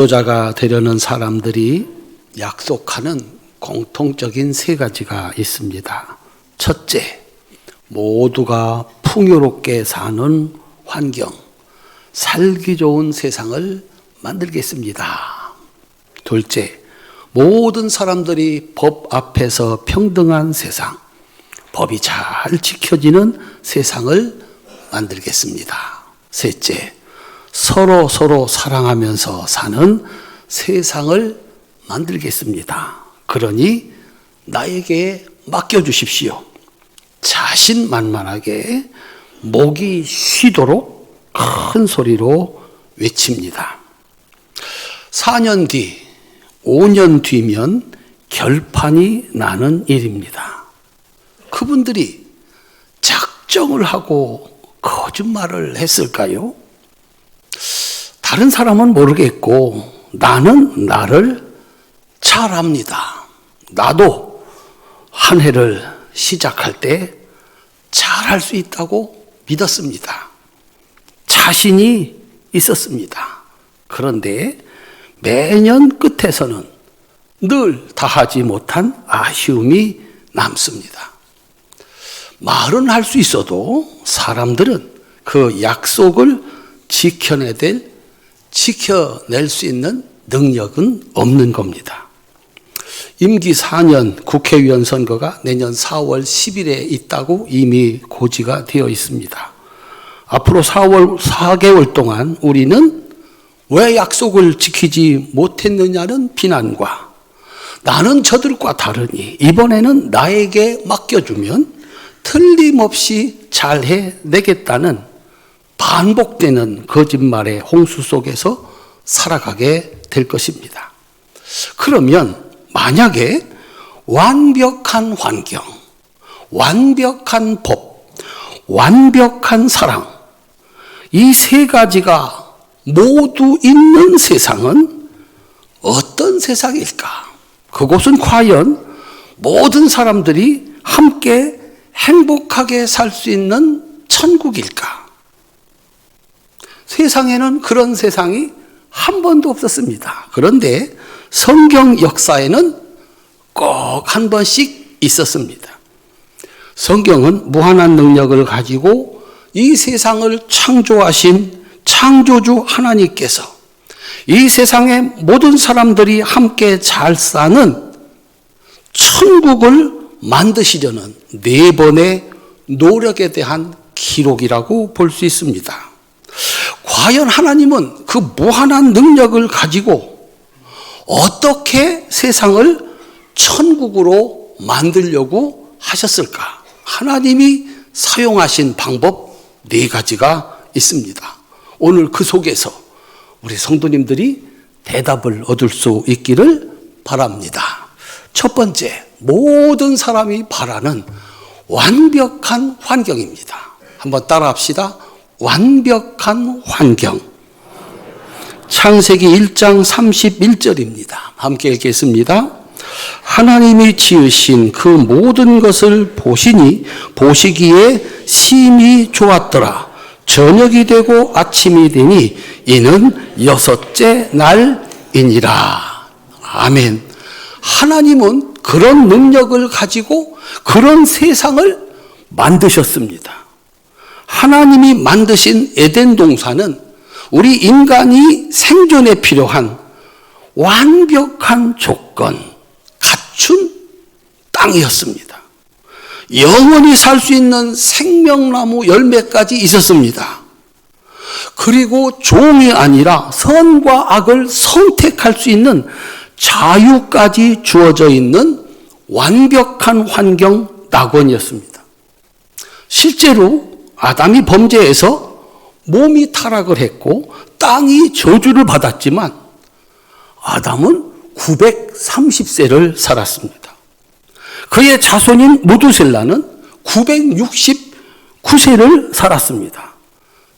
지도자가 되려는 사람들이 약속하는 공통적인 세 가지가 있습니다. 첫째, 모두가 풍요롭게 사는 환경, 살기 좋은 세상을 만들겠습니다. 둘째, 모든 사람들이 법 앞에서 평등한 세상, 법이 잘 지켜지는 세상을 만들겠습니다. 셋째, 서로 사랑하면서 사는 세상을 만들겠습니다. 그러니 나에게 맡겨주십시오. 자신만만하게 목이 쉬도록 큰 소리로 외칩니다. 4년 뒤, 5년 뒤면 결판이 나는 일입니다. 그분들이 작정을 하고 거짓말을 했을까요? 다른 사람은 모르겠고 나는 나를 잘 압니다. 나도 한 해를 시작할 때 잘할 수 있다고 믿었습니다. 자신이 있었습니다. 그런데 매년 끝에서는 늘 다하지 못한 아쉬움이 남습니다. 말은 할 수 있어도 사람들은 그 약속을 지켜낼 수 있는 능력은 없는 겁니다. 임기 4년 국회의원 선거가 내년 4월 10일에 있다고 이미 고지가 되어 있습니다. 앞으로 4개월 동안 우리는 왜 약속을 지키지 못했느냐는 비난과 나는 저들과 다르니 이번에는 나에게 맡겨주면 틀림없이 잘 해내겠다는 반복되는 거짓말의 홍수 속에서 살아가게 될 것입니다. 그러면 만약에 완벽한 환경, 완벽한 법, 완벽한 사랑, 이 세 가지가 모두 있는 세상은 어떤 세상일까? 그곳은 과연 모든 사람들이 함께 행복하게 살 수 있는 천국일까? 세상에는 그런 세상이 한 번도 없었습니다. 그런데 성경 역사에는 꼭 한 번씩 있었습니다. 성경은 무한한 능력을 가지고 이 세상을 창조하신 창조주 하나님께서 이 세상의 모든 사람들이 함께 잘 사는 천국을 만드시려는 4번의 노력에 대한 기록이라고 볼 수 있습니다. 과연 하나님은 그 무한한 능력을 가지고 어떻게 세상을 천국으로 만들려고 하셨을까? 하나님이 사용하신 방법 4가지가 있습니다. 오늘 그 속에서 우리 성도님들이 대답을 얻을 수 있기를 바랍니다. 첫 번째, 모든 사람이 바라는 완벽한 환경입니다. 한번 따라합시다. 완벽한 환경. 창세기 1장 31절입니다. 함께 읽겠습니다. 하나님이 지으신 그 모든 것을 보시기에 심히 좋았더라. 저녁이 되고 아침이 되니 이는 6째 날이니라. 아멘. 하나님은 그런 능력을 가지고 그런 세상을 만드셨습니다. 하나님이 만드신 에덴 동산은 우리 인간이 생존에 필요한 완벽한 조건, 갖춘 땅이었습니다. 영원히 살 수 있는 생명나무 열매까지 있었습니다. 그리고 종이 아니라 선과 악을 선택할 수 있는 자유까지 주어져 있는 완벽한 환경 낙원이었습니다. 실제로 아담이 범죄해서 몸이 타락을 했고 땅이 저주를 받았지만 아담은 930세를 살았습니다. 그의 자손인 무두셀라는 969세를 살았습니다.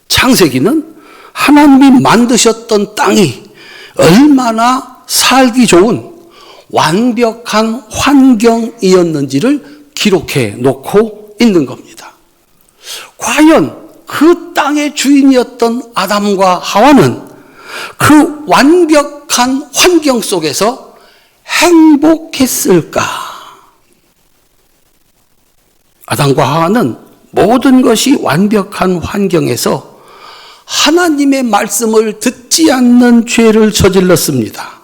창세기는 하나님이 만드셨던 땅이 얼마나 살기 좋은 완벽한 환경이었는지를 기록해 놓고 있는 겁니다. 과연 그 땅의 주인이었던 아담과 하와는 그 완벽한 환경 속에서 행복했을까? 아담과 하와는 모든 것이 완벽한 환경에서 하나님의 말씀을 듣지 않는 죄를 저질렀습니다.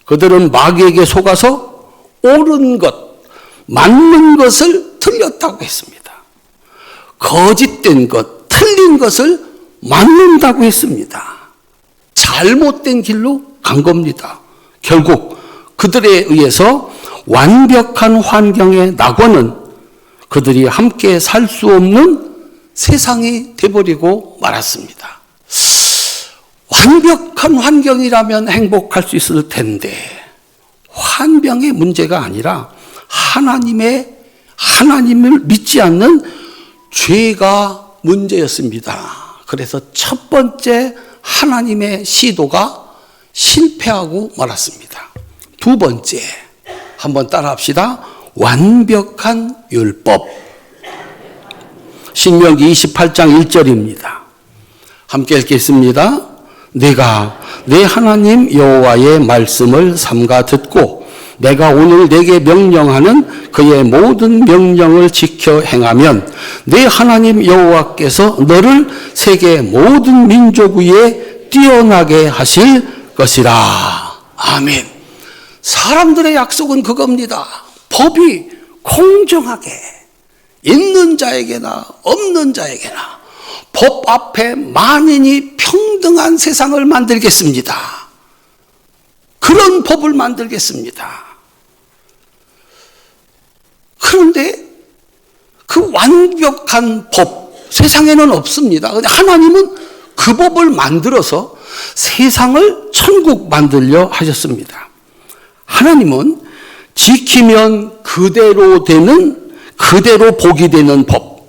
그들은 마귀에게 속아서 옳은 것, 맞는 것을 틀렸다고 했습니다. 거짓된 것, 틀린 것을 맞는다고 했습니다. 잘못된 길로 간 겁니다. 결국 그들에 의해서 완벽한 환경의 낙원은 그들이 함께 살 수 없는 세상이 되어버리고 말았습니다. 완벽한 환경이라면 행복할 수 있을 텐데 환경의 문제가 아니라 하나님을 믿지 않는 죄가 문제였습니다. 그래서 첫 번째 하나님의 시도가 실패하고 말았습니다. 두 번째, 한번 따라합시다. 완벽한 율법. 신명기 28장 1절입니다. 함께 읽겠습니다. 내가 내 하나님 여호와의 말씀을 삼가 듣고 내가 오늘 내게 명령하는 그의 모든 명령을 지켜 행하면 내 하나님 여호와께서 너를 세계 모든 민족 위에 뛰어나게 하실 것이라. 아멘. 사람들의 약속은 그겁니다. 법이 공정하게 있는 자에게나 없는 자에게나 법 앞에 만인이 평등한 세상을 만들겠습니다. 그런 법을 만들겠습니다. 그런데 그 완벽한 법 세상에는 없습니다. 그런데 하나님은 그 법을 만들어서 세상을 천국 만들려 하셨습니다. 하나님은 지키면 그대로 복이 되는 법,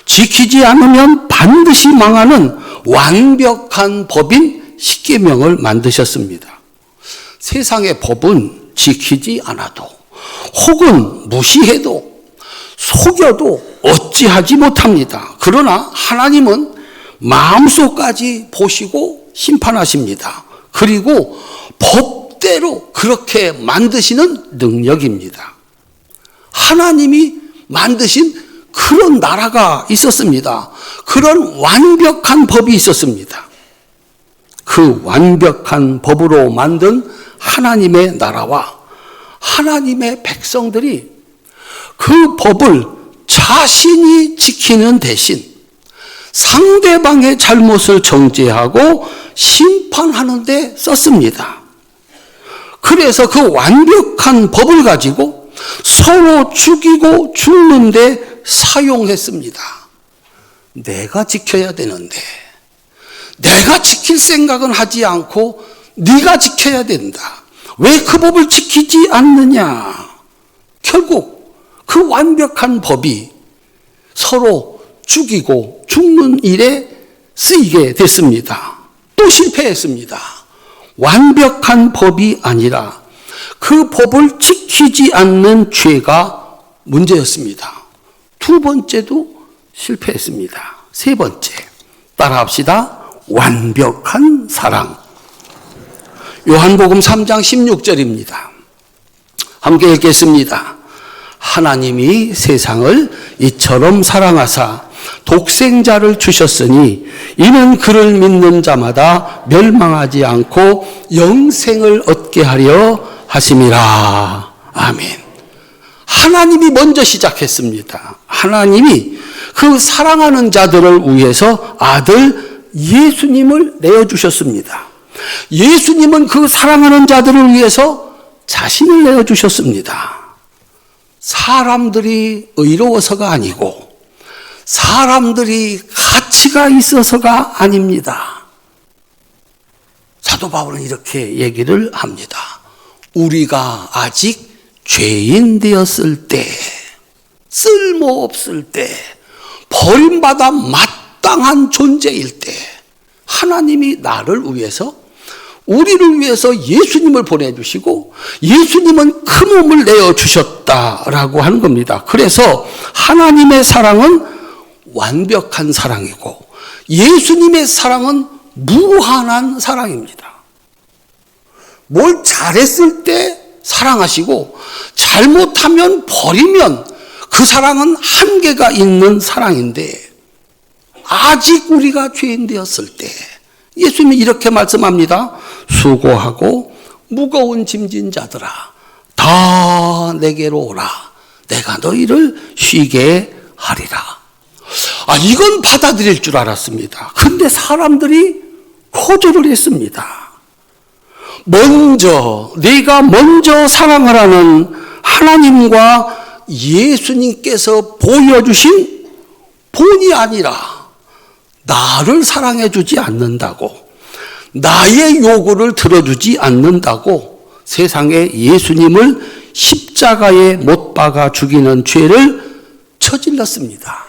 지키지 않으면 반드시 망하는 완벽한 법인 십계명을 만드셨습니다. 세상의 법은 지키지 않아도 혹은 무시해도 속여도 어찌하지 못합니다. 그러나 하나님은 마음속까지 보시고 심판하십니다. 그리고 법대로 그렇게 만드시는 능력입니다. 하나님이 만드신 그런 나라가 있었습니다. 그런 완벽한 법이 있었습니다. 그 완벽한 법으로 만든 하나님의 나라와 하나님의 백성들이 그 법을 자신이 지키는 대신 상대방의 잘못을 정죄하고 심판하는 데 썼습니다. 그래서 그 완벽한 법을 가지고 서로 죽이고 죽는 데 사용했습니다. 내가 지켜야 되는데 내가 지킬 생각은 하지 않고 네가 지켜야 된다. 왜 그 법을 지키지 않느냐? 결국 그 완벽한 법이 서로 죽이고 죽는 일에 쓰이게 됐습니다. 또 실패했습니다. 완벽한 법이 아니라 그 법을 지키지 않는 죄가 문제였습니다. 두 번째도 실패했습니다. 세 번째, 따라합시다. 완벽한 사랑. 요한복음 3장 16절입니다. 함께 읽겠습니다. 하나님이 세상을 이처럼 사랑하사 독생자를 주셨으니 이는 그를 믿는 자마다 멸망하지 않고 영생을 얻게 하려 하심이라. 아멘. 하나님이 먼저 시작했습니다. 하나님이 그 사랑하는 자들을 위해서 아들 예수님을 내어주셨습니다. 예수님은 그 사랑하는 자들을 위해서 자신을 내어주셨습니다. 사람들이 의로워서가 아니고 사람들이 가치가 있어서가 아닙니다. 사도 바울은 이렇게 얘기를 합니다. 우리가 아직 죄인 되었을 때, 쓸모없을 때, 버림받아 마땅한 존재일 때 하나님이 나를 위해서, 우리를 위해서 예수님을 보내주시고 예수님은 그 몸을 내어주셨다라고 하는 겁니다. 그래서 하나님의 사랑은 완벽한 사랑이고 예수님의 사랑은 무한한 사랑입니다. 뭘 잘했을 때 사랑하시고 잘못하면 버리면 그 사랑은 한계가 있는 사랑인데 아직 우리가 죄인 되었을 때 예수님이 이렇게 말씀합니다. 수고하고 무거운 짐진 자들아 다 내게로 오라. 내가 너희를 쉬게 하리라. 이건 받아들일 줄 알았습니다. 근데 사람들이 거절을 했습니다. 내가 먼저 사랑하라는 하나님과 예수님께서 보여주신 본이 아니라 나를 사랑해 주지 않는다고, 나의 요구를 들어주지 않는다고 세상에 예수님을 십자가에 못 박아 죽이는 죄를 저질렀습니다.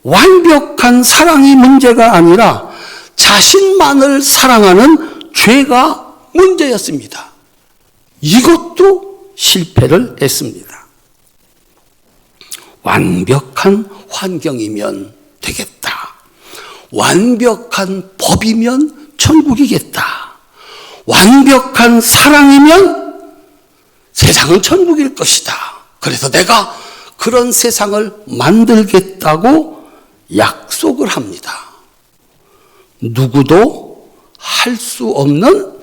완벽한 사랑이 문제가 아니라 자신만을 사랑하는 죄가 문제였습니다. 이것도 실패를 했습니다. 완벽한 환경이면 되겠다. 완벽한 법이면 천국이겠다. 완벽한 사랑이면 세상은 천국일 것이다. 그래서 내가 그런 세상을 만들겠다고 약속을 합니다. 누구도 할 수 없는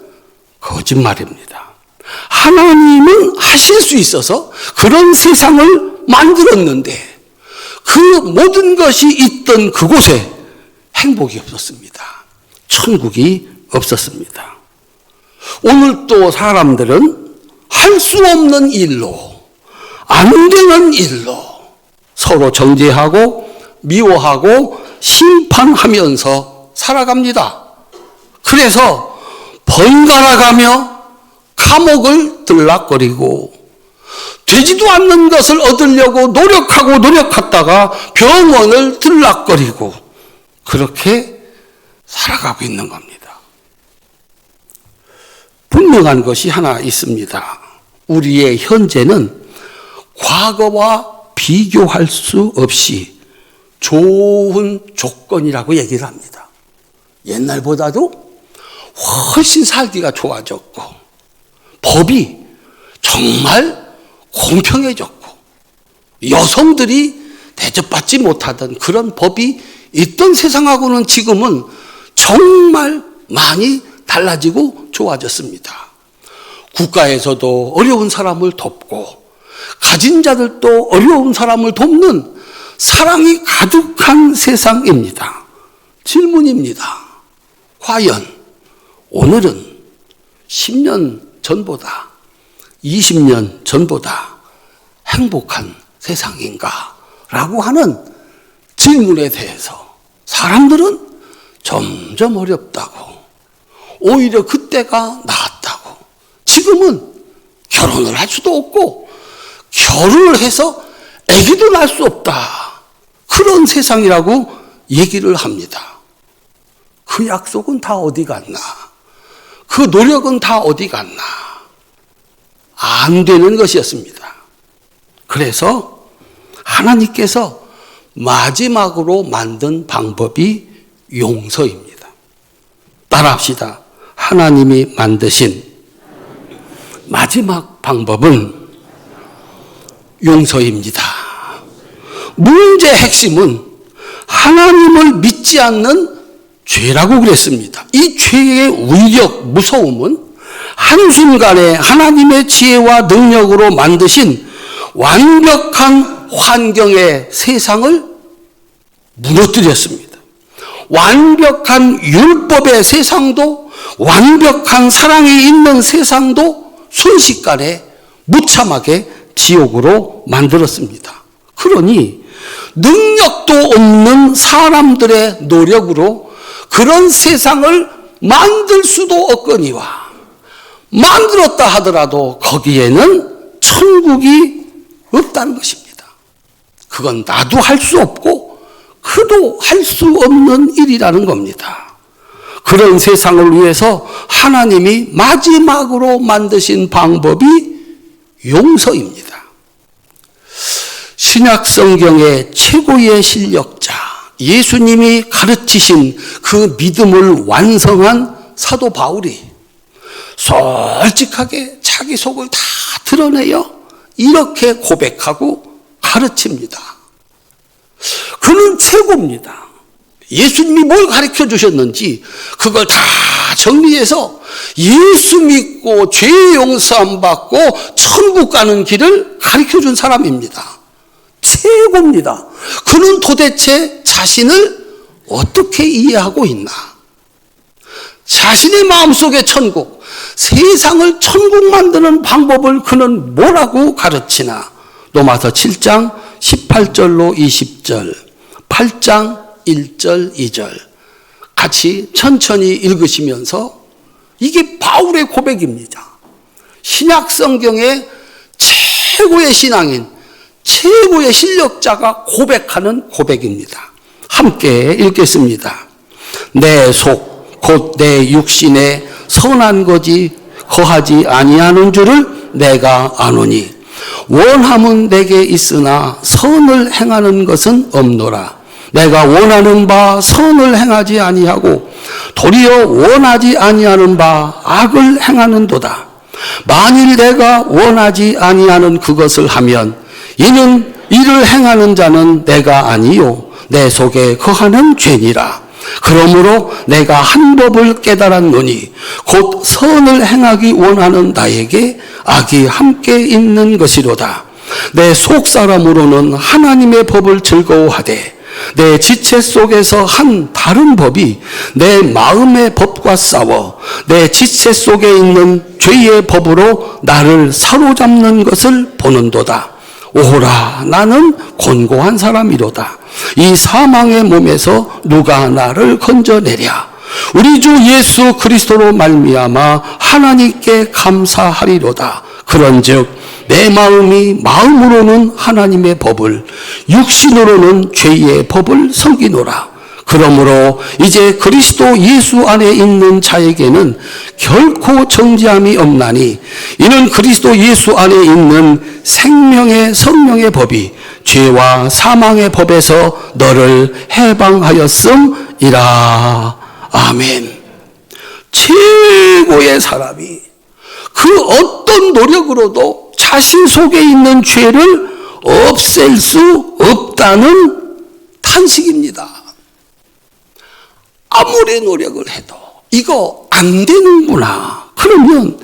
거짓말입니다. 하나님은 하실 수 있어서 그런 세상을 만들었는데 그 모든 것이 있던 그곳에 행복이 없었습니다. 천국이 없었습니다. 오늘 또 사람들은 할 수 없는 일로, 안 되는 일로 서로 정죄하고 미워하고 심판하면서 살아갑니다. 그래서 번갈아가며 감옥을 들락거리고 되지도 않는 것을 얻으려고 노력하다가 병원을 들락거리고 그렇게 살아가고 있는 겁니다. 분명한 것이 하나 있습니다. 우리의 현재는 과거와 비교할 수 없이 좋은 조건이라고 얘기를 합니다. 옛날보다도 훨씬 살기가 좋아졌고 법이 정말 공평해졌고 여성들이 대접받지 못하던 그런 법이 있던 세상하고는 지금은 정말 많이 달라지고 좋아졌습니다. 국가에서도 어려운 사람을 돕고 가진 자들도 어려운 사람을 돕는 사랑이 가득한 세상입니다. 질문입니다. 과연 오늘은 10년 전보다 20년 전보다 행복한 세상인가? 라고 하는 질문에 대해서 사람들은 점점 어렵다고, 오히려 그때가 나았다고, 지금은 결혼을 할 수도 없고 결혼을 해서 아기도 낳을 수 없다, 그런 세상이라고 얘기를 합니다. 그 약속은 다 어디 갔나? 그 노력은 다 어디 갔나? 안 되는 것이었습니다. 그래서 하나님께서 마지막으로 만든 방법이 용서입니다. 따라합시다. 하나님이 만드신 마지막 방법은 용서입니다. 문제의 핵심은 하나님을 믿지 않는 죄라고 그랬습니다. 이 죄의 위력, 무서움은 한순간에 하나님의 지혜와 능력으로 만드신 완벽한 환경의 세상을 무너뜨렸습니다. 완벽한 율법의 세상도, 완벽한 사랑이 있는 세상도 순식간에 무참하게 지옥으로 만들었습니다. 그러니 능력도 없는 사람들의 노력으로 그런 세상을 만들 수도 없거니와 만들었다 하더라도 거기에는 천국이 없다는 것입니다. 그건 나도 할 수 없고 그도 할 수 없는 일이라는 겁니다. 그런 세상을 위해서 하나님이 마지막으로 만드신 방법이 용서입니다. 신약 성경의 최고의 실력자, 예수님이 가르치신 그 믿음을 완성한 사도 바울이 솔직하게 자기 속을 다 드러내요. 이렇게 고백하고 가르칩니다. 그는 최고입니다. 예수님이 뭘 가르쳐 주셨는지 그걸 다 정리해서 예수 믿고 죄 용서함 받고 천국 가는 길을 가르쳐 준 사람입니다. 최고입니다. 그는 도대체 자신을 어떻게 이해하고 있나? 자신의 마음속의 천국, 세상을 천국 만드는 방법을 그는 뭐라고 가르치나? 로마서 7장 18절로 20절, 8장 1절, 2절 같이 천천히 읽으시면서 이게 바울의 고백입니다. 신약 성경의 최고의 신앙인, 최고의 실력자가 고백하는 고백입니다. 함께 읽겠습니다. 내 속 곧 내 육신에 선한 것이 거하지 아니하는 줄을 내가 아노니 원함은 내게 있으나 선을 행하는 것은 없노라. 내가 원하는 바 선을 행하지 아니하고 도리어 원하지 아니하는 바 악을 행하는도다. 만일 내가 원하지 아니하는 그것을 하면 이는 이를 행하는 자는 내가 아니요 내 속에 거하는 죄니라. 그러므로 내가 한 법을 깨달았노니 곧 선을 행하기 원하는 나에게 악이 함께 있는 것이로다. 내 속사람으로는 하나님의 법을 즐거워하되 내 지체 속에서 한 다른 법이 내 마음의 법과 싸워 내 지체 속에 있는 죄의 법으로 나를 사로잡는 것을 보는도다. 오호라, 나는 곤고한 사람이로다. 이 사망의 몸에서 누가 나를 건져내랴. 우리 주 예수 그리스도로 말미암아 하나님께 감사하리로다. 그런즉 내 마음이 마음으로는 하나님의 법을, 육신으로는 죄의 법을 섬기노라. 그러므로 이제 그리스도 예수 안에 있는 자에게는 결코 정죄함이 없나니 이는 그리스도 예수 안에 있는 생명의 성령의 법이 죄와 사망의 법에서 너를 해방하였음이라. 아멘. 최고의 사람이 그 어떤 노력으로도 자신 속에 있는 죄를 없앨 수 없다는 탄식입니다. 아무리 노력을 해도 이거 안 되는구나. 그러면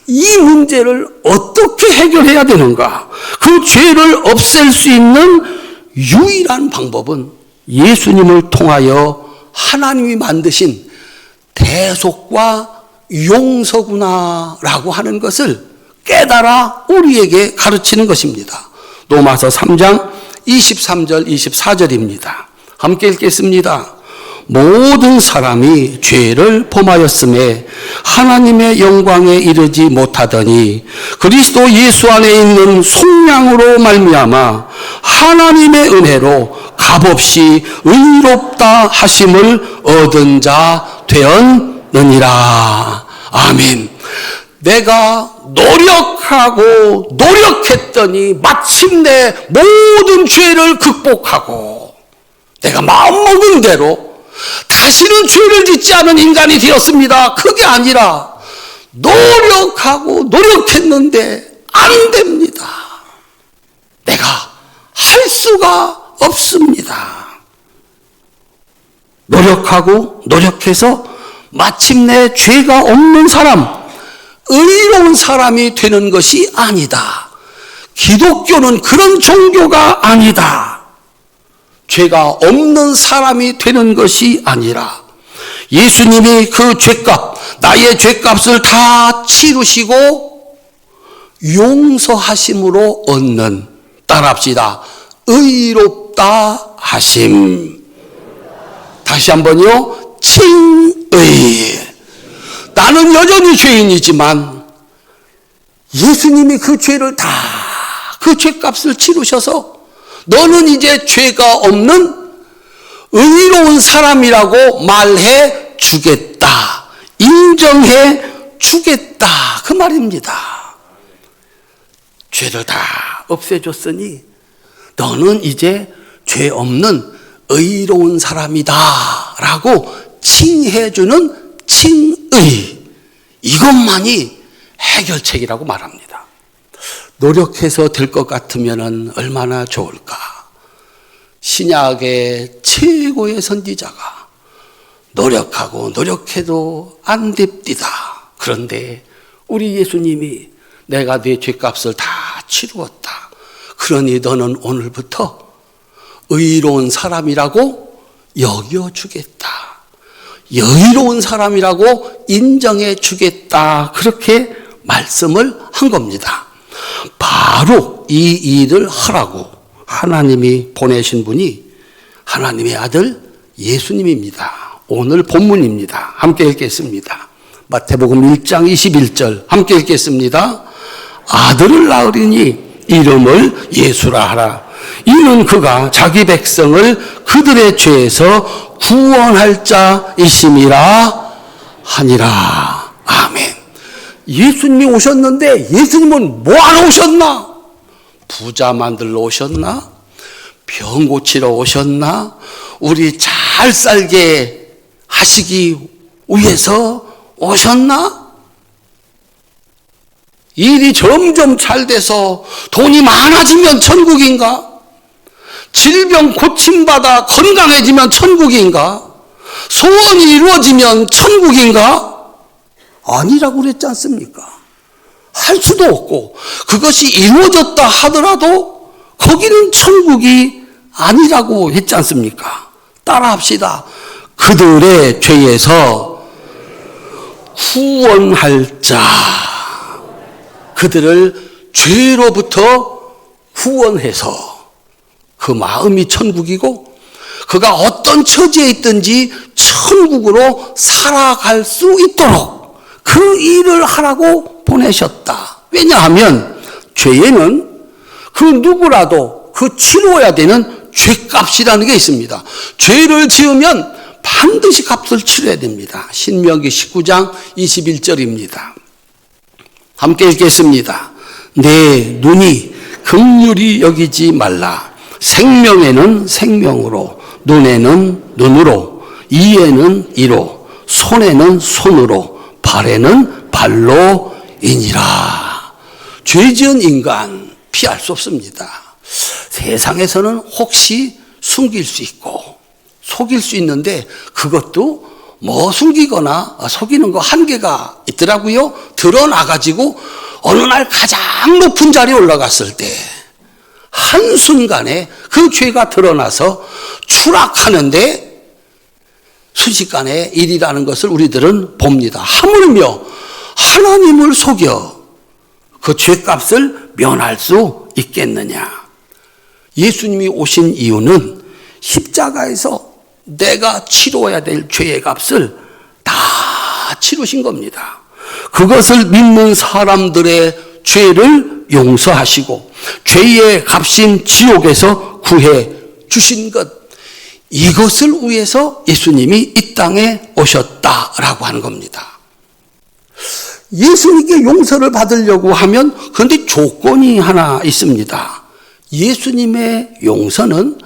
이 문제를 어떻게 해결해야 되는가? 그 죄를 없앨 수 있는 유일한 방법은 예수님을 통하여 하나님이 만드신 대속과 용서구나라고 하는 것을 깨달아 우리에게 가르치는 것입니다. 로마서 3장 23절 24절입니다. 함께 읽겠습니다. 모든 사람이 죄를 범하였음에 하나님의 영광에 이르지 못하더니 그리스도 예수 안에 있는 속량으로 말미암아 하나님의 은혜로 값없이 의롭다 하심을 얻은 자 되었느니라. 아멘. 내가 노력하고 노력했더니 마침내 모든 죄를 극복하고 내가 마음먹은 대로 다시는 죄를 짓지 않은 인간이 되었습니다. 그게 아니라 노력하고 노력했는데 안 됩니다. 내가 할 수가 없습니다. 노력하고 노력해서 마침내 죄가 없는 사람, 의로운 사람이 되는 것이 아니다. 기독교는 그런 종교가 아니다. 죄가 없는 사람이 되는 것이 아니라 예수님이 그 죄값, 나의 죄값을 다 치르시고 용서하심으로 얻는, 따라합시다, 의롭다 하심. 다시 한번요. 칭의. 나는 여전히 죄인이지만 예수님이 그 죄를 다, 그 죄값을 치르셔서 너는 이제 죄가 없는 의로운 사람이라고 말해 주겠다. 인정해 주겠다. 그 말입니다. 죄를 다 없애줬으니 너는 이제 죄 없는 의로운 사람이다 라고 칭해주는 칭의. 이것만이 해결책이라고 말합니다. 노력해서 될 것 같으면 얼마나 좋을까. 신약의 최고의 선지자가 노력하고 노력해도 안 됩디다. 그런데 우리 예수님이 내가 네 죄값을 다 치루었다. 그러니 너는 오늘부터 의로운 사람이라고 여겨주겠다. 여유로운 사람이라고 인정해 주겠다. 그렇게 말씀을 한 겁니다. 바로 이 일을 하라고 하나님이 보내신 분이 하나님의 아들 예수님입니다. 오늘 본문입니다. 함께 읽겠습니다. 마태복음 1장 21절 함께 읽겠습니다. 아들을 낳으리니 이름을 예수라 하라. 이는 그가 자기 백성을 그들의 죄에서 구원할 자이심이라 하니라. 아멘. 예수님이 오셨는데 예수님은 뭐하러 오셨나? 부자 만들러 오셨나? 병 고치러 오셨나? 우리 잘 살게 하시기 위해서 오셨나? 일이 점점 잘 돼서 돈이 많아지면 천국인가? 질병 고침받아 건강해지면 천국인가? 소원이 이루어지면 천국인가? 아니라고 그랬지 않습니까? 할 수도 없고 그것이 이루어졌다 하더라도 거기는 천국이 아니라고 했지 않습니까? 따라합시다. 그들의 죄에서 구원할 자. 그들을 죄로부터 구원해서 그 마음이 천국이고 그가 어떤 처지에 있든지 천국으로 살아갈 수 있도록 그 일을 하라고 보내셨다. 왜냐하면 죄에는 그 누구라도 그 치러야 되는 죄값이라는 게 있습니다. 죄를 지으면 반드시 값을 치러야 됩니다. 신명기 19장 21절입니다. 함께 읽겠습니다. 내 눈이 긍휼히 여기지 말라. 생명에는 생명으로, 눈에는 눈으로, 이에는 이로, 손에는 손으로, 발에는 발로 이니라. 죄지은 인간 피할 수 없습니다. 세상에서는 혹시 숨길 수 있고 속일 수 있는데 그것도 뭐 숨기거나 속이는 거 한계가 있더라고요. 드러나가지고 어느 날 가장 높은 자리에 올라갔을 때 한순간에 그 죄가 드러나서 추락하는데 순식간의 일이라는 것을 우리들은 봅니다. 하물며 하나님을 속여 그 죄값을 면할 수 있겠느냐. 예수님이 오신 이유는 십자가에서 내가 치러야 될 죄의 값을 다 치르신 겁니다. 그것을 믿는 사람들의 죄를 용서하시고 죄의 값인 지옥에서 구해 주신 것, 이것을 위해서 예수님이 이 땅에 오셨다라고 하는 겁니다. 예수님께 용서를 받으려고 하면 그런데 조건이 하나 있습니다. 예수님의 용서는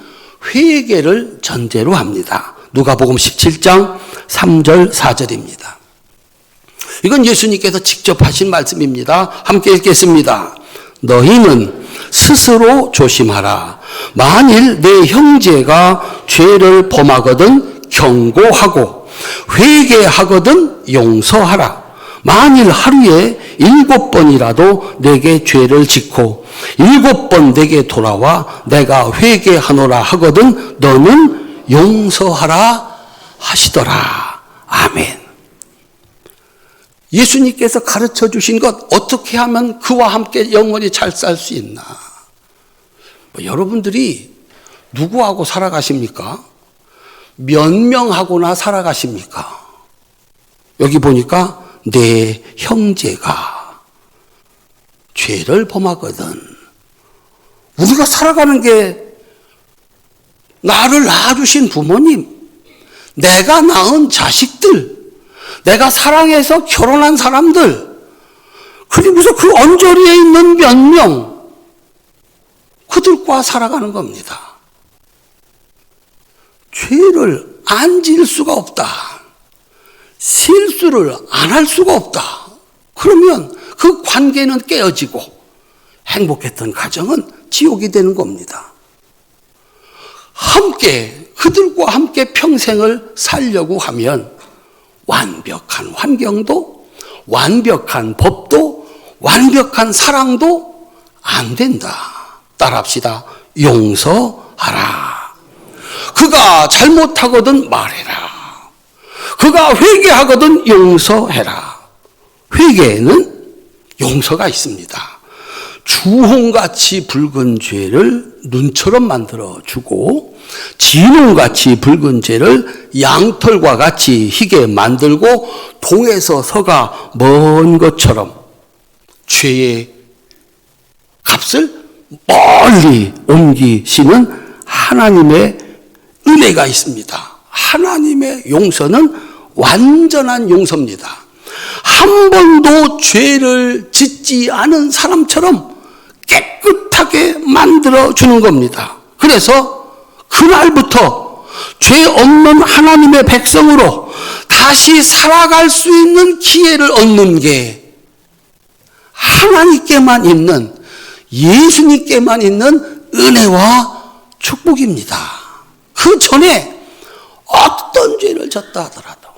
회개를 전제로 합니다. 누가복음 17장 3절 4절입니다. 이건 예수님께서 직접 하신 말씀입니다. 함께 읽겠습니다. 너희는 스스로 조심하라. 만일 내 형제가 죄를 범하거든 경고하고 회개하거든 용서하라. 만일 하루에 7번이라도 내게 죄를 짓고 7번 내게 돌아와 내가 회개하노라 하거든 너는 용서하라 하시더라. 아멘. 예수님께서 가르쳐 주신 것, 어떻게 하면 그와 함께 영원히 잘 살 수 있나? 여러분들이 누구하고 살아가십니까? 몇 명하고나 살아가십니까? 여기 보니까 내 형제가 죄를 범하거든. 우리가 살아가는 게 나를 낳아주신 부모님, 내가 낳은 자식들, 내가 사랑해서 결혼한 사람들, 그리고서 그 언저리에 있는 몇 명, 그들과 살아가는 겁니다. 죄를 안 지을 수가 없다. 실수를 안 할 수가 없다. 그러면 그 관계는 깨어지고 행복했던 가정은 지옥이 되는 겁니다. 함께, 그들과 함께 평생을 살려고 하면 완벽한 환경도, 완벽한 법도, 완벽한 사랑도 안 된다. 따라합시다. 용서하라. 그가 잘못하거든 말해라. 그가 회개하거든 용서해라. 회개에는 용서가 있습니다. 주홍같이 붉은 죄를 눈처럼 만들어주고 진홍같이 붉은 죄를 양털과 같이 희게 만들고 동에서 서가 먼 것처럼 죄의 값을 멀리 옮기시는 하나님의 은혜가 있습니다. 하나님의 용서는 완전한 용서입니다. 한 번도 죄를 짓지 않은 사람처럼 깨끗하게 만들어주는 겁니다. 그래서 그날부터 죄 없는 하나님의 백성으로 다시 살아갈 수 있는 기회를 얻는 게 하나님께만 있는, 예수님께만 있는 은혜와 축복입니다. 그 전에 어떤 죄를 졌다 하더라도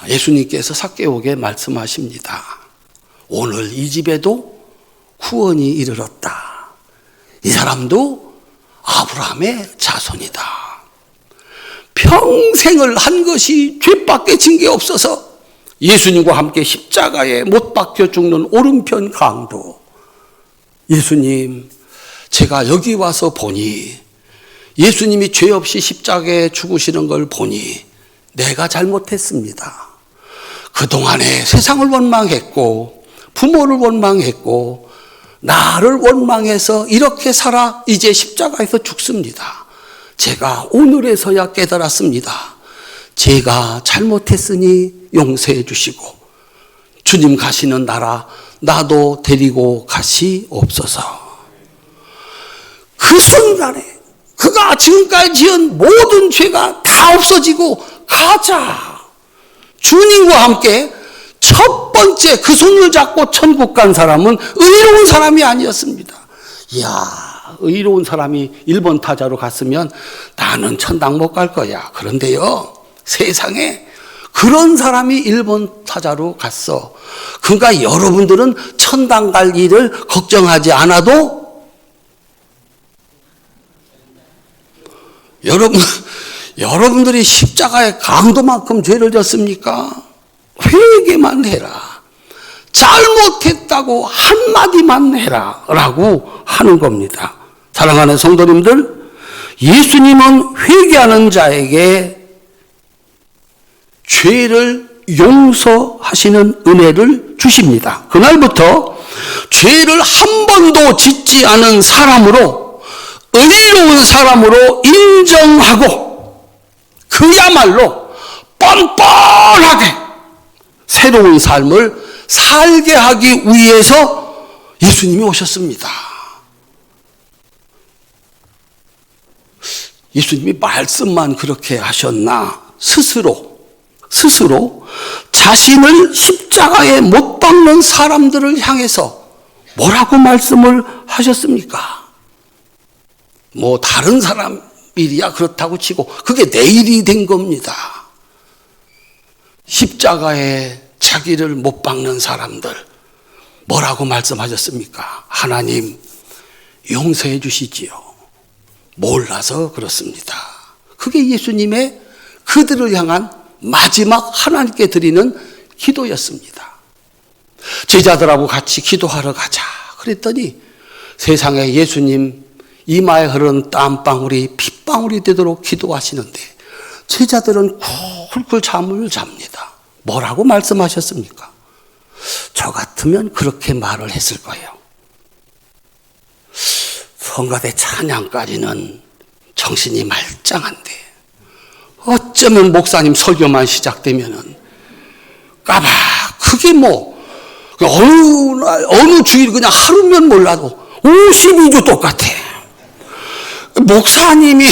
예수님께서 삭개오에게 말씀하십니다. 오늘 이 집에도 구원이 이르렀다. 이 사람도 아브라함의 자손이다. 평생을 한 것이 죄밖에 진 게 없어서 예수님과 함께 십자가에 못 박혀 죽는 오른편 강도. 예수님, 제가 여기 와서 보니 예수님이 죄 없이 십자가에 죽으시는 걸 보니 내가 잘못했습니다. 그동안에 세상을 원망했고 부모를 원망했고 나를 원망해서 이렇게 살아 이제 십자가에서 죽습니다. 제가 오늘에서야 깨달았습니다. 제가 잘못했으니 용서해 주시고 주님 가시는 나라 나도 데리고 가시옵소서. 그 순간에 그가 지금까지 지은 모든 죄가 다 없어지고 가자. 주님과 함께 첫 번째 그 손을 잡고 천국 간 사람은 의로운 사람이 아니었습니다. 이야, 의로운 사람이 1번 타자로 갔으면 나는 천당 못 갈 거야. 그런데요, 세상에 그런 사람이 1번 타자로 갔어. 그러니까 여러분들은 천당 갈 일을 걱정하지 않아도 여러분들이 십자가의 강도만큼 죄를 졌습니까? 회개만 해라. 잘못했다고 한마디만 해라. 라고 하는 겁니다. 사랑하는 성도님들, 예수님은 회개하는 자에게 죄를 용서하시는 은혜를 주십니다. 그날부터 죄를 한 번도 짓지 않은 사람으로, 의로운 사람으로 인정하고 그야말로 뻔뻔하게 새로운 삶을 살게 하기 위해서 예수님이 오셨습니다. 예수님이 말씀만 그렇게 하셨나? 스스로 자신을 십자가에 못 박는 사람들을 향해서 뭐라고 말씀을 하셨습니까? 뭐 다른 사람 일이야 그렇다고 치고 그게 내 일이 된 겁니다. 십자가에 자기를 못 박는 사람들 뭐라고 말씀하셨습니까? 하나님 용서해 주시지요. 몰라서 그렇습니다. 그게 예수님의 그들을 향한 마지막 하나님께 드리는 기도였습니다. 제자들하고 같이 기도하러 가자 그랬더니 세상에 예수님 이마에 흐르는 땀방울이 핏방울이 되도록 기도하시는데 제자들은 쿨쿨 잠을 잡니다. 뭐라고 말씀하셨습니까? 저 같으면 그렇게 말을 했을 거예요. 성가대 찬양까지는 정신이 말짱한데 어쩌면 목사님 설교만 시작되면은 까박 그게 뭐 어느 주일 그냥 하루면 몰라도 52주 똑같아. 목사님이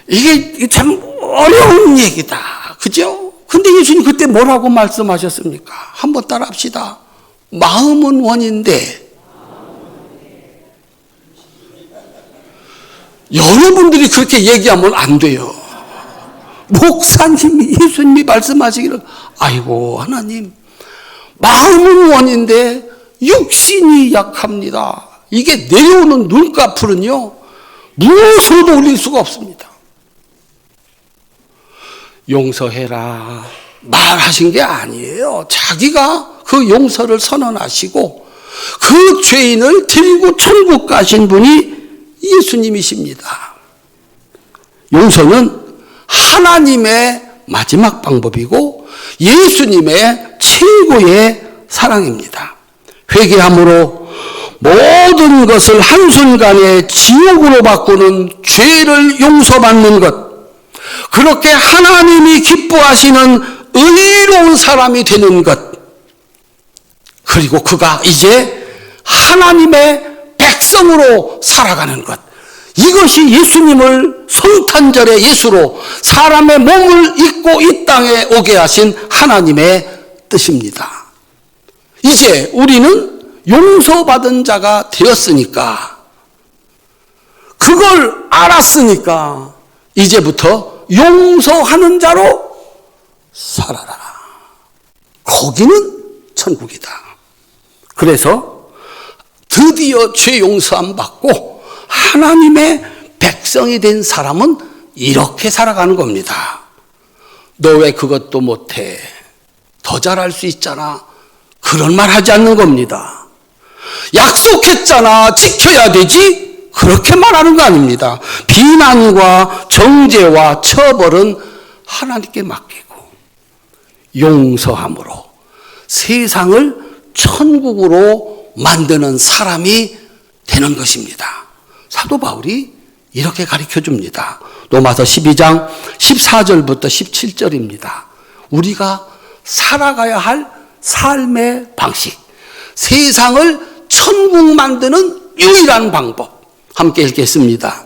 이게 참 어려운 얘기다. 그죠? 근데 예수님 그때 뭐라고 말씀하셨습니까? 한번 따라 합시다. 마음은 원인데, 여러분들이 그렇게 얘기하면 안 돼요. 목사님이, 예수님이 말씀하시기를, 아이고 하나님, 마음은 원인데 육신이 약합니다. 이게 내려오는 눈꺼풀은요, 무엇으로도 올릴 수가 없습니다. 용서해라 말하신 게 아니에요. 자기가 그 용서를 선언하시고 그 죄인을 데리고 천국 가신 분이 예수님이십니다. 용서는 하나님의 마지막 방법이고 예수님의 최고의 사랑입니다. 회개함으로 모든 것을 한순간에 지옥으로 바꾸는 죄를 용서받는 것, 그렇게 하나님이 기뻐하시는 의로운 사람이 되는 것, 그리고 그가 이제 하나님의 백성으로 살아가는 것, 이것이 예수님을 성탄절의 예수로 사람의 몸을 입고 이 땅에 오게 하신 하나님의 뜻입니다. 이제 우리는 용서받은 자가 되었으니까, 그걸 알았으니까 이제부터 용서하는 자로 살아라. 거기는 천국이다. 그래서 드디어 죄 용서함 받고 하나님의 백성이 된 사람은 이렇게 살아가는 겁니다. 너 왜 그것도 못해? 더 잘할 수 있잖아. 그런 말 하지 않는 겁니다. 약속했잖아. 지켜야 되지? 그렇게 말하는 거 아닙니다. 비난과 정죄와 처벌은 하나님께 맡기고 용서함으로 세상을 천국으로 만드는 사람이 되는 것입니다. 사도 바울이 이렇게 가르쳐 줍니다. 로마서 12장 14절부터 17절입니다. 우리가 살아가야 할 삶의 방식, 세상을 천국 만드는 유일한 방법, 함께 읽겠습니다.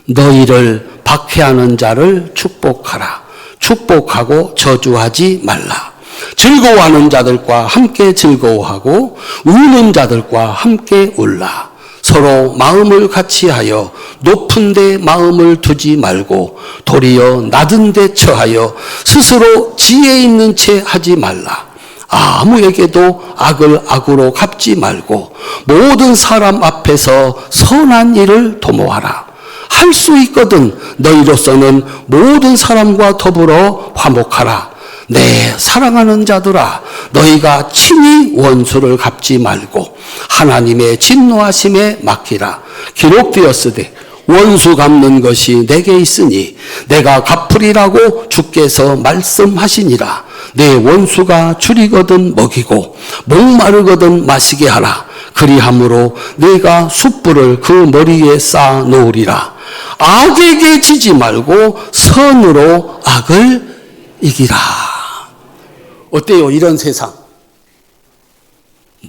너희를 박해하는 자를 축복하라. 축복하고 저주하지 말라. 즐거워하는 자들과 함께 즐거워하고 우는 자들과 함께 울라. 서로 마음을 같이하여 높은 데 마음을 두지 말고 도리어 낮은 데 처하여 스스로 지혜 있는 채 하지 말라. 아무에게도 악을 악으로 갚지 말고 모든 사람 앞에서 선한 일을 도모하라. 할 수 있거든 너희로서는 모든 사람과 더불어 화목하라. 내 사랑하는 자들아, 너희가 친히 원수를 갚지 말고 하나님의 진노하심에 맡기라. 기록되었으되 원수 갚는 것이 내게 있으니 내가 갚으리라고 주께서 말씀하시니라. 내 원수가 줄이거든 먹이고 목마르거든 마시게 하라. 그리함으로 내가 숯불을 그 머리에 쌓아 놓으리라. 악에게 지지 말고 선으로 악을 이기라. 어때요? 이런 세상.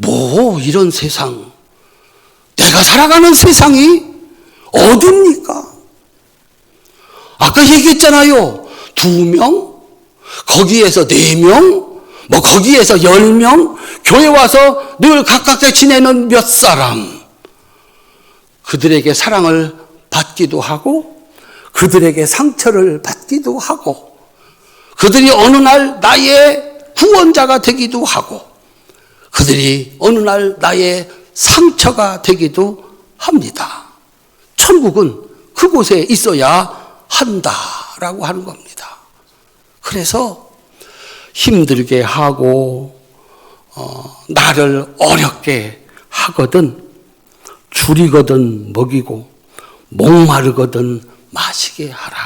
뭐 이런 세상. 내가 살아가는 세상이 어딥니까? 아까 얘기했잖아요. 2명, 거기에서 4명, 뭐 거기에서 10명, 교회 와서 늘 가깝게 지내는 몇 사람. 그들에게 사랑을 받기도 하고 그들에게 상처를 받기도 하고 그들이 어느 날 나의 구원자가 되기도 하고 그들이 어느 날 나의 상처가 되기도 합니다. 천국은 그곳에 있어야 한다라고 하는 겁니다. 그래서 힘들게 하고 나를 어렵게 하거든 줄이거든 먹이고 목마르거든 마시게 하라.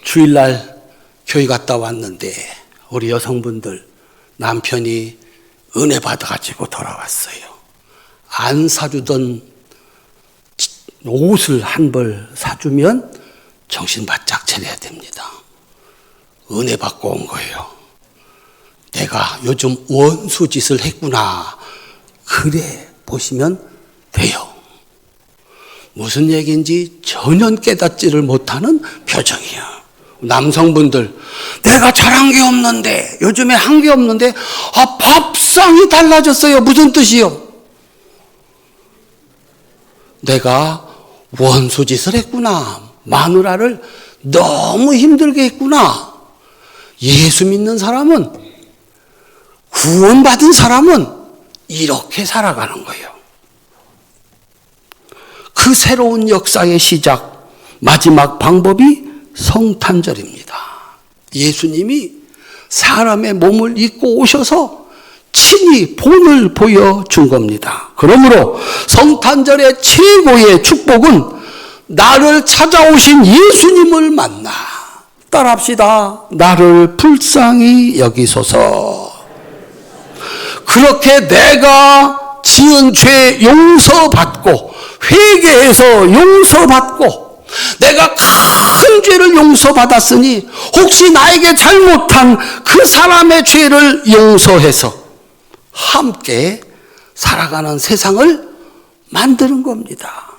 주일날 교회 갔다 왔는데 우리 여성분들 남편이 은혜 받아가지고 돌아왔어요. 안 사주던 옷을 한 벌 사주면 정신 바짝 차려야 됩니다. 은혜 받고 온 거예요. 내가 요즘 원수 짓을 했구나. 그래 보시면 돼요. 무슨 얘기인지 전혀 깨닫지를 못하는 표정이야. 남성분들, 내가 잘한 게 없는데, 요즘에 한 게 없는데, 밥상이 달라졌어요. 무슨 뜻이요? 내가 원수짓을 했구나. 마누라를 너무 힘들게 했구나. 예수 믿는 사람은, 구원받은 사람은 이렇게 살아가는 거예요. 그 새로운 역사의 시작, 마지막 방법이 성탄절입니다. 예수님이 사람의 몸을 입고 오셔서 친히 본을 보여준 겁니다. 그러므로 성탄절의 최고의 축복은 나를 찾아오신 예수님을 만나. 따라합시다. 나를 불쌍히 여기소서. 그렇게 내가 지은 죄 용서받고 회개해서 용서받고 내가 큰 죄를 용서받았으니 혹시 나에게 잘못한 그 사람의 죄를 용서해서 함께 살아가는 세상을 만드는 겁니다.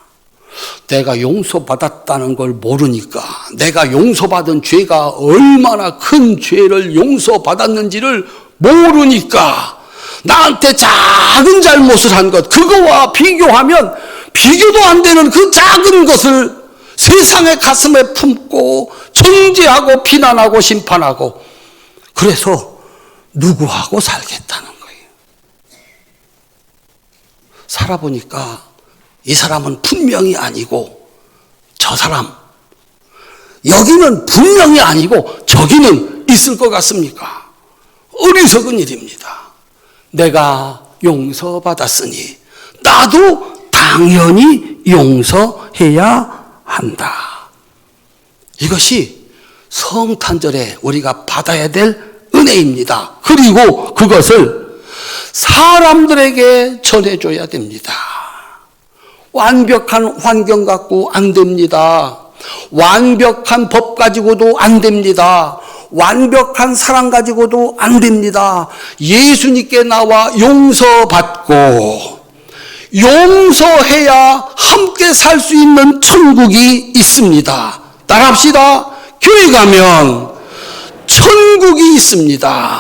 내가 용서받았다는 걸 모르니까, 내가 용서받은 죄가 얼마나 큰 죄를 용서받았는지를 모르니까 나한테 작은 잘못을 한 것, 그거와 비교하면 비교도 안 되는 그 작은 것을 세상의 가슴에 품고 정죄하고 비난하고 심판하고, 그래서 누구하고 살겠다는 거예요. 살아보니까 이 사람은 분명히 아니고 저 사람, 여기는 분명히 아니고 저기는 있을 것 같습니까? 어리석은 일입니다. 내가 용서받았으니 나도 당연히 용서해야 한다. 이것이 성탄절에 우리가 받아야 될 은혜입니다. 그리고 그것을 사람들에게 전해줘야 됩니다. 완벽한 환경 갖고 안 됩니다. 완벽한 법 가지고도 안 됩니다. 완벽한 사랑 가지고도 안 됩니다. 예수님께 나와 용서받고 용서해야 함께 살 수 있는 천국이 있습니다. 따라합시다. 교회 가면 천국이 있습니다.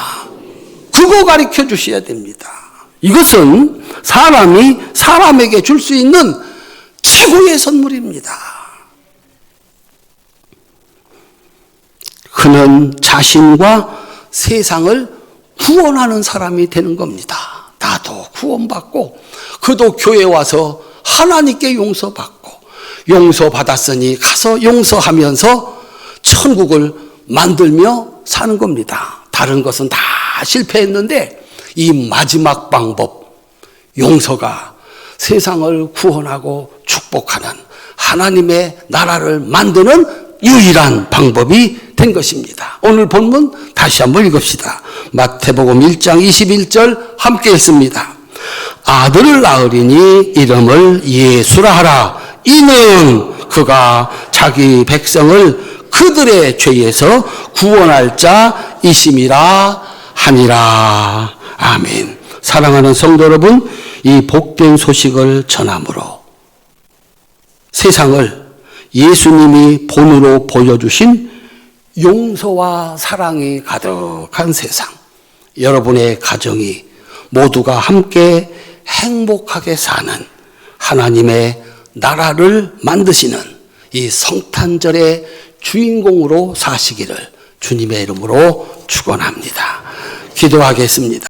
그거 가르쳐 주셔야 됩니다. 이것은 사람이 사람에게 줄 수 있는 최고의 선물입니다. 그는 자신과 세상을 구원하는 사람이 되는 겁니다. 나도 구원받고 그도 교회 와서 하나님께 용서받고 용서받았으니 가서 용서하면서 천국을 만들며 사는 겁니다. 다른 것은 다 실패했는데 이 마지막 방법, 용서가 세상을 구원하고 축복하는 하나님의 나라를 만드는 유일한 방법이 된 것입니다. 오늘 본문 다시 한번 읽읍시다. 마태복음 1장 21절 함께 읽습니다. 아들을 낳으리니 이름을 예수라 하라. 이는 그가 자기 백성을 그들의 죄에서 구원할 자이심이라 하니라. 아멘. 사랑하는 성도 여러분, 이 복된 소식을 전함으로 세상을 예수님이 본으로 보여주신 용서와 사랑이 가득한 세상, 여러분의 가정이 모두가 함께 행복하게 사는 하나님의 나라를 만드시는 이 성탄절의 주인공으로 사시기를 주님의 이름으로 축원합니다. 기도하겠습니다.